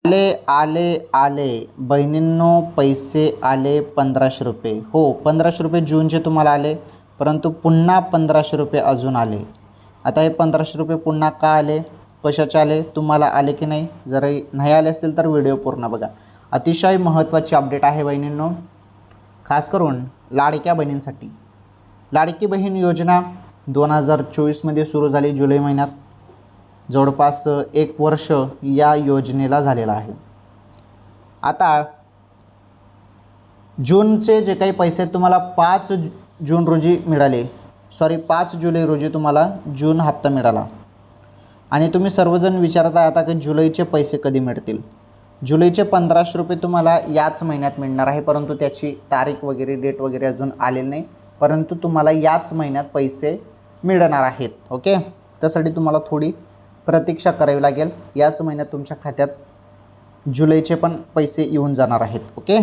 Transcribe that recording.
आले आले आले बहिणींनो, पैसे आले 1500 रुपये. हो, 1500 रुपये जूनचे तुम्हाला आले, परंतु पुन्हा 1500 रुपये अजून आले. आता हे 1500 रुपये पुन्हा का आले, कशाचे आले, तुम्हाला आले की नाही? जर नाही आले असतील तर व्हिडिओ पूर्ण बघा. अतिशय महत्त्वाची अपडेट आहे बहिणींनो, खास करून लाडक्या बहिणींसाठी. लाडकी बहीण योजना 2024मध्ये सुरू झाली जुलै महिन्यात. जवळपास 1 वर्ष या योजनेला झालेला आहे. आता जूनचे जे काही पैसे तुम्हाला 5 जून रोजी मिळाले, 5 जुलै रोजी तुम्हाला जून हप्ता मिळाला. आणि तुम्ही सर्वजण विचारता आता की जुलैचे पैसे कधी मिळतील. जुलैचे 1500 रुपये तुम्हाला याच महिन्यात मिळणार आहे, परंतु त्याची तारीख वगैरे डेट वगैरे अजून आलेली नाही, परंतु तुम्हाला याच महिन्यात पैसे मिळणार आहेत. ओके, त्यासाठी तुम्हाला थोडी प्रतीक्षा करावी लागेल. याच महिन्यात तुमच्या खात्यात जुलैचे पण पैसे येऊन जाणार आहेत. ओके.